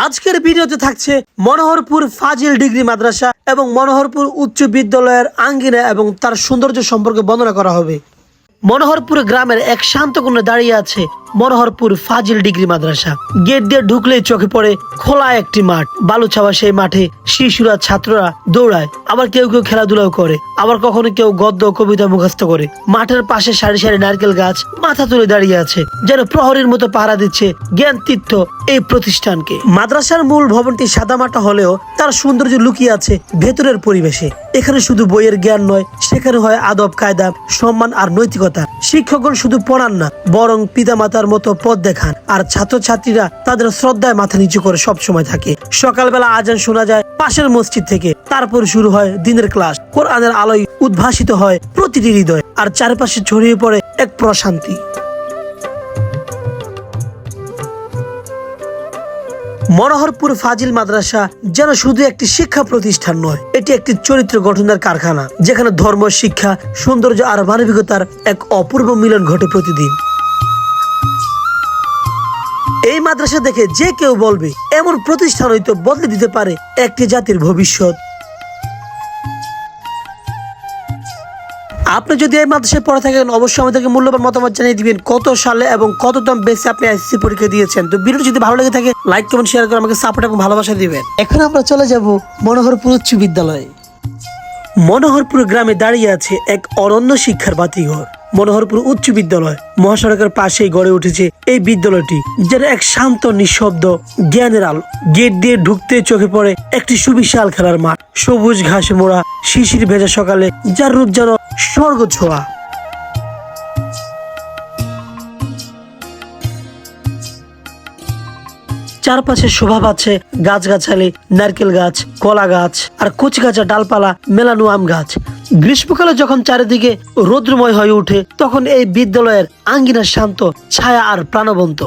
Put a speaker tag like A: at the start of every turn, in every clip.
A: আজকের ভিডিওতে থাকছে মনোহরপুর ফাজিল ডিগ্রি মাদ্রাসা এবং মনোহরপুর উচ্চ বিদ্যালয়ের আঙ্গিনা এবং তার সৌন্দর্য সম্পর্কে বর্ণনা করা হবে। মনোহরপুর গ্রামের এক শান্ত কোণে দাঁড়িয়ে আছে মনোহরপুর ফাজিল ডিগ্রি মাদ্রাসা। গেট দিয়ে ঢুকলেই চোখে পড়ে খোলা একটি মাঠ। বালু ছাওয়া সেই মাঠে শিশুরা ছাত্ররা দৌড়ায়, আবার কেউ কেউ খেলাধুলাও করে, আবার কখনো কেউ গদ্য কবিতা মুখস্থ করে। মাঠের পাশে সারি সারি নারকেল গাছ মাথা তুলে দাঁড়িয়ে আছে, যেন প্রহরীর মতো পাহারা দিচ্ছে জ্ঞান তীর্থ এই প্রতিষ্ঠানকে। মাদ্রাসার মূল ভবনটি সাদামাটা হলেও তার সৌন্দর্য লুকিয়ে আছে ভেতরের পরিবেশে। এখানে শুধু বইয়ের জ্ঞান নয়, সেখানে হয় আদব কায়দা, সম্মান আর নৈতিকতা। শিক্ষকগণ শুধু পড়ান না, বরং পিতামাতার মতো পথ দেখান, আর ছাত্রছাত্রীরা তাদের শ্রদ্ধায় মাথা নিচু করে সব সময় থাকে। সকালবেলা আজান শোনা যায় পাশের মসজিদ থেকে, তারপর শুরু হয় দিনের ক্লাস। কোরআনের আলোয় উদ্ভাসিত হয় প্রতিটি হৃদয়, আর চারপাশে ছড়িয়ে পড়ে এক প্রশান্তি। মনোহরপুর ফাজিল মাদ্রাসা যেন শুধু একটি শিক্ষা প্রতিষ্ঠান নয়, এটি একটি চরিত্র গঠনের কারখানা, যেখানে ধর্ম, শিক্ষা, সৌন্দর্য আর মানবিকতার এক অপূর্ব মিলন ঘটে প্রতিদিন। এই মাদ্রাসা দেখে যে কেউ বলবে এমন প্রতিষ্ঠান হয়তো বদলে দিতে পারে একটি জাতির ভবিষ্যৎ। আপনি যদি এই মাদ্রাসায় পড়ে থাকেন, অবশ্যই আমাদেরকে মূল্যবান মতামত জানিয়ে দিবেন কত সালে এবং কততম বেসে আপনি এসএসসি পরীক্ষা দিয়েছেন। তো ভিডিও যদি ভালো লেগে থাকে লাইক, কমেন্ট, শেয়ার করে আমাকে সাপোর্ট এবং ভালোবাসা দিবেন। এখন আমরা চলে যাব মনোহরপুর উচ্চ বিদ্যালয়ে। মনোহরপুর গ্রামে দাঁড়িয়ে আছে এক অনন্য শিক্ষার বাতিঘর, মনোহরপুর উচ্চ বিদ্যালয়। মহাসড়কের পাশেই গড়ে উঠেছে এই বিদ্যালয়টি, যেন এক শান্ত নিঃশব্দ জ্ঞানের আলো। গেট দিয়ে ঢুকতে চোখে পড়ে একটি সুবিশাল খেলার মাঠ, সবুজ ঘাসে মোড়া, শিশির ভেজা সকালে যার রূপ যেন স্বর্গ ছোঁয়া। চারপাশে শোভা পাচ্ছে গাছগাছালি, নারকেল গাছ, কলা গাছ আর কচি গাছা ডালপালা মেলানো আম গাছ। গ্রীষ্মকালে যখন চারিদিকে রৌদ্রময় হয়ে ওঠে, তখন এই বিদ্যালয়ের আঙ্গিনা শান্ত, ছায়া আর প্রাণবন্ত।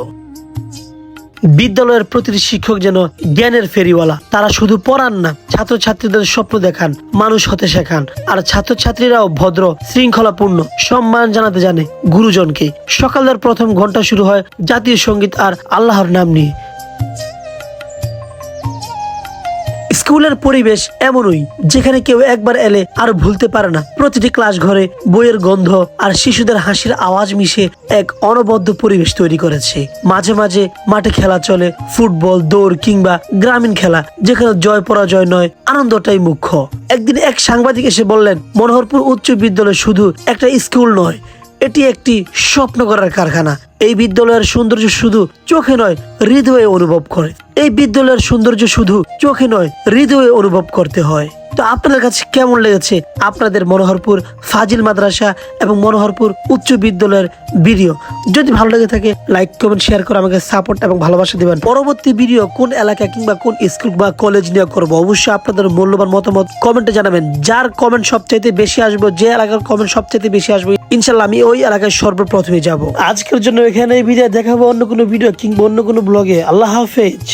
A: বিদ্যালয়ের প্রতিটি শিক্ষক যেন জ্ঞানের ফেরিওয়ালা। তারা শুধু পড়ান না, ছাত্রছাত্রীদের স্বপ্ন দেখান, মানুষ হতে শেখান। আর ছাত্রছাত্রীরাও ভদ্র, শৃঙ্খলাপূর্ণ, সম্মান জানাতে জানে গুরুজনকে। সকালের প্রথম ঘন্টা শুরু হয় জাতীয় সঙ্গীত আর আল্লাহর নাম নিয়ে। স্কুলের পরিবেশ এমনই, যেখানে কেউ একবার এলে আর ভুলতে পারে না। প্রতিটি ক্লাস ঘরে বইয়ের গন্ধ আর শিশুদের হাসির আওয়াজ মিশে এক অনবদ্য পরিবেশ তৈরি করেছে। মাঝে মাঝে মাঠে খেলা চলে, ফুটবল, দৌড় কিংবা গ্রামীণ খেলা, যেখানে জয় পরাজয় নয়, আনন্দটাই মুখ্য। একদিন এক সাংবাদিক এসে বললেন, মনোহরপুর উচ্চ বিদ্যালয় শুধু একটা স্কুল নয়, এটি একটি স্বপ্ন করার কারখানা। এই বিদ্যালয়ের সৌন্দর্য শুধু চোখে নয়, হৃদয়ে অনুভব করে। এই বিদ্যালয়ের সৌন্দর্য শুধু চোখে নয়, হৃদয়ে অনুভব করতে হয়। তো আপনাদের কাছে কেমন লেগেছে আপনাদের মনোহরপুর ফাজিল মাদ্রাসা এবং মনোহরপুর উচ্চ বিদ্যালয়ের ভিডিও? যদি ভালো লেগে থাকে লাইক, কমেন্ট, শেয়ার করে আমাকে সাপোর্ট এবং ভালোবাসা দিবেন। পরবর্তী ভিডিও কোন এলাকা কিংবা কোন স্কুল বা কলেজ নিয়ে করবো, অবশ্যই আপনাদের মূল্যবান মতামত কমেন্টে জানাবেন। যার কমেন্ট সবচাইতে বেশি আসবে, যে এলাকার কমেন্ট সবচাইতে বেশি আসবে, ইনশাল্লাহ আমি ওই এলাকায় সর্বপ্রথমে যাব। আজকের জন্য এখানে বিদায়, দেখাবো অন্য কোনো ভিডিও কিংবা অন্য কোনো ব্লগে। আল্লাহ হাফেজ।